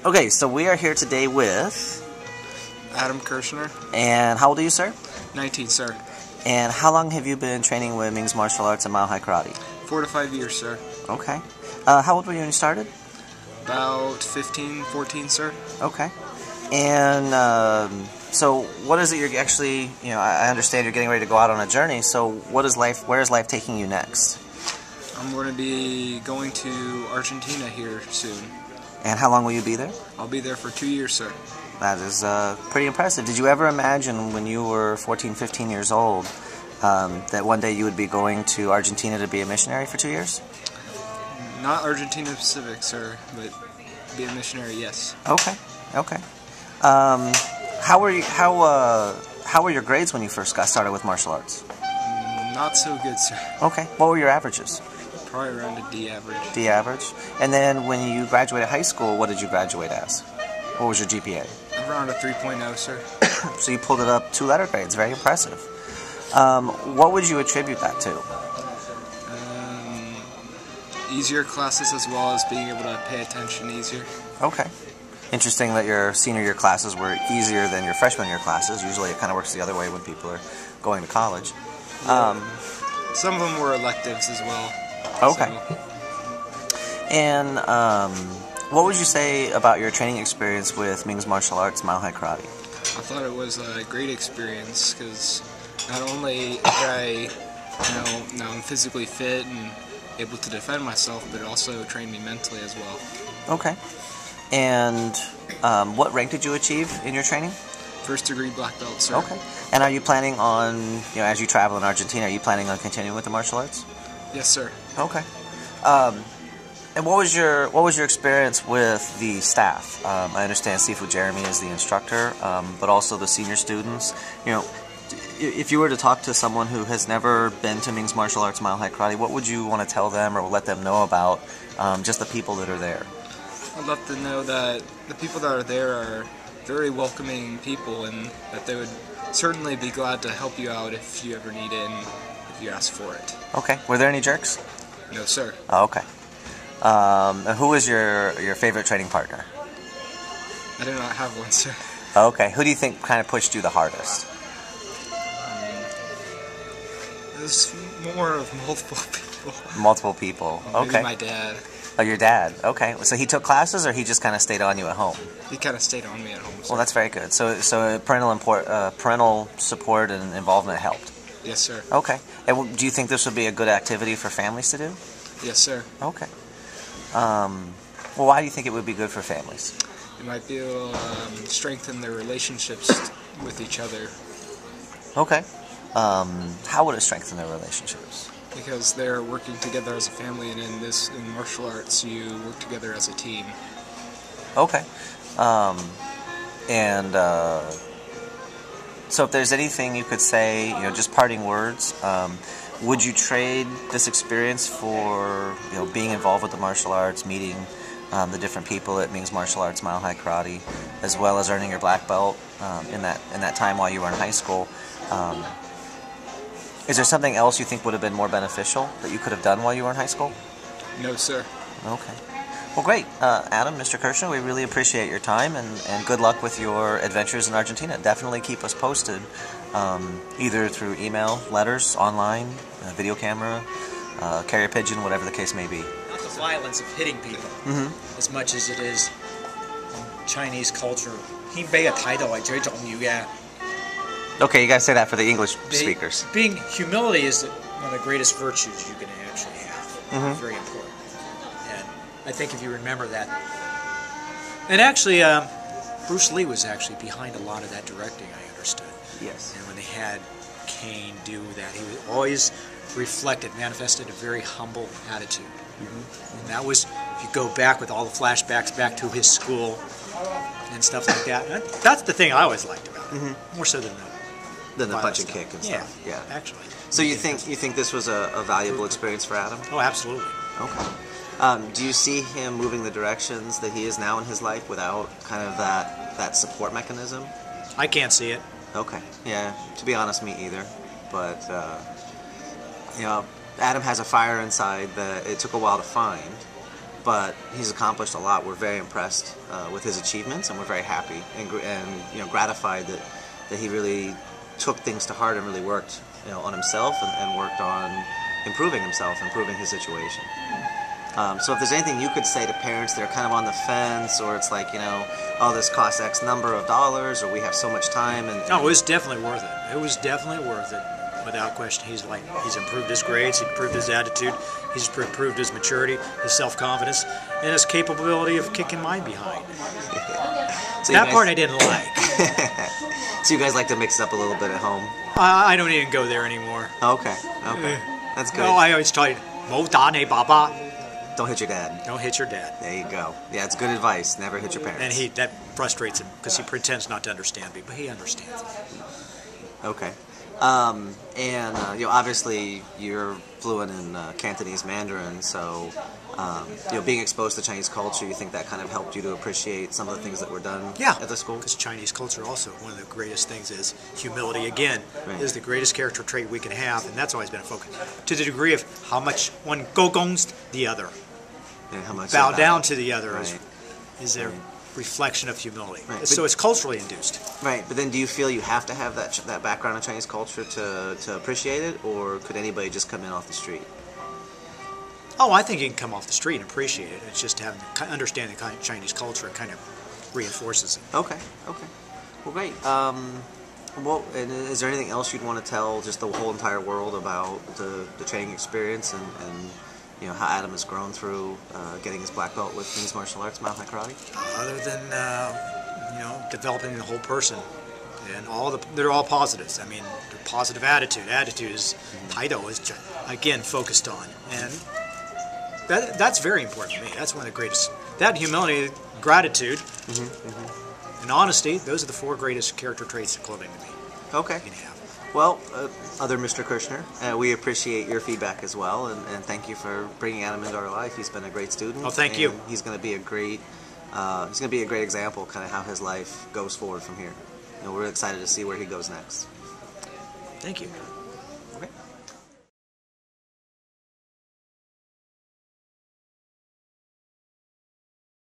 Okay, so we are here today with Adam Kirchner. And how old are you, sir? 19, sir. And how long have you been training with Meng's martial arts and Mile High Karate? 4 to 5 years, sir. Okay. How old were you when you started? About 15, 14, sir. Okay. And so what is it you're actually, I understand you're getting ready to go out on a journey, so where is life taking you next? I'm going to be going to Argentina here soon. And how long will you be there? I'll be there for 2 years, sir. That is pretty impressive. Did you ever imagine when you were 14, 15 years old that one day you would be going to Argentina to be a missionary for 2 years? Not Argentina specific, sir, but be a missionary, yes. Okay, okay. How were your grades when you first got started with martial arts? Not so good, sir. Okay. What were your averages? Probably around a D average. D average. And then when you graduated high school, what did you graduate as? What was your GPA? Around a 3.0, sir. So you pulled it up 2 letter grades. Very impressive. What would you attribute that to? Easier classes as well as being able to pay attention easier. Okay. Interesting that your senior year classes were easier than your freshman year classes. Usually it kind of works the other way when people are going to college. Yeah. Some of them were electives as well. Okay. So. And what would you say about your training experience with Meng's martial arts, Mile High Karate? I thought it was a great experience because not only did I, now I'm physically fit and able to defend myself, but it also trained me mentally as well. Okay. And what rank did you achieve in your training? First degree black belt, sir. Okay. And are you planning on, as you travel in Argentina, are you planning on continuing with the martial arts? Yes, sir. Okay. And what was your experience with the staff? I understand Sifu Jeremy is the instructor, but also the senior students. If you were to talk to someone who has never been to Meng's martial arts, Mile High Karate, what would you want to tell them or let them know about just the people that are there? I'd love to know that the people that are there are very welcoming people and that they would certainly be glad to help you out if you ever need it and if you ask for it. Okay. Were there any jerks? No, sir. Oh, okay. Who was your favorite training partner? I do not have one, sir. Okay. Who do you think kind of pushed you the hardest? It was more of multiple people. Multiple people. Okay. Maybe my dad. Oh, your dad. Okay. So he took classes, or he just kind of stayed on you at home? He kind of stayed on me at home. Sir. Well, that's very good. So parental support and involvement helped. Yes, sir. Okay. And do you think this would be a good activity for families to do? Yes, sir. Okay. Well, why do you think it would be good for families? It might be able to strengthen their relationships with each other. Okay. How would it strengthen their relationships? Because they're working together as a family, and in martial arts, you work together as a team. Okay. So if there's anything you could say, just parting words, would you trade this experience for, being involved with the martial arts, meeting the different people at Meng's martial arts, Mile High Karate, as well as earning your black belt in that time while you were in high school? Is there something else you think would have been more beneficial that you could have done while you were in high school? No, sir. Okay. Well, great. Adam, Mr. Kirchner, we really appreciate your time, and good luck with your adventures in Argentina. Definitely keep us posted, either through email, letters, online, video camera, carrier pigeon, whatever the case may be. Not the violence of hitting people, as much as it is Chinese culture. Okay, you guys say that for the English speakers. Humility is one of the greatest virtues you can actually have. Very important. And I think if you remember that. And actually, Bruce Lee was actually behind a lot of that directing, I understood. Yes. And when they had Kane do that, he was always manifested a very humble attitude. And that was, if you go back with all the flashbacks back to his school and stuff like that, that's the thing I always liked about it, more so than the punch and kick and stuff. Yeah, actually. So you think this was a valuable experience for Adam? Oh, absolutely. Okay. Do you see him moving the directions that he is now in his life without kind of that support mechanism? I can't see it. Okay. Yeah. To be honest, me either. But Adam has a fire inside that it took a while to find. but he's accomplished a lot. We're very impressed with his achievements, and we're very happy and gratified that he really took things to heart and really worked on himself and worked on improving himself, improving his situation. So if there's anything you could say to parents that are kind of on the fence, or it's like, oh, this costs X number of dollars, or we have so much time. No, it was definitely worth it. It was definitely worth it, without question. He's improved his grades, he's improved his attitude, he's improved his maturity, his self-confidence, and his capability of kicking my behind. So that part I didn't like. So you guys like to mix it up a little bit at home? I don't even go there anymore. Okay. That's good. No, I always tell you, "Mo da ne baba." Don't hit your dad. Don't hit your dad. There you go. Yeah, it's good advice. Never hit your parents. And that frustrates him because he pretends not to understand me, but he understands. Okay. Obviously you're fluent in Cantonese Mandarin, so being exposed to Chinese culture, you think that kind of helped you to appreciate some of the things that were done at the school? Because Chinese culture also, one of the greatest things is humility. Again, is the greatest character trait we can have, and that's always been a focus. To the degree of how much one gogongs the other, and how much bow down to the other is their reflection of humility. Right. So it's culturally induced. Right, but then do you feel you have to have that background in Chinese culture to appreciate it, or could anybody just come in off the street? Oh, I think you can come off the street and appreciate it. It's just understanding Chinese culture kind of reinforces it. Okay. Well, great. And is there anything else you'd want to tell just the whole entire world about the training experience and how Adam has grown through getting his black belt with Chinese martial arts, Mile High Karate? Other than developing the whole person, and they're all positives. I mean, their positive attitude. Attitude is Taido is again focused on, and that's very important to me. That's one of the greatest. That humility, gratitude, and honesty. Those are the 4 greatest character traits of clothing to me. Okay. You can have. Well, other Mr. Kirchner, we appreciate your feedback as well, and thank you for bringing Adam into our life. He's been a great student. Oh, thank you. He's going to be a great example, kind of how his life goes forward from here. We're excited to see where he goes next. Thank you. Okay.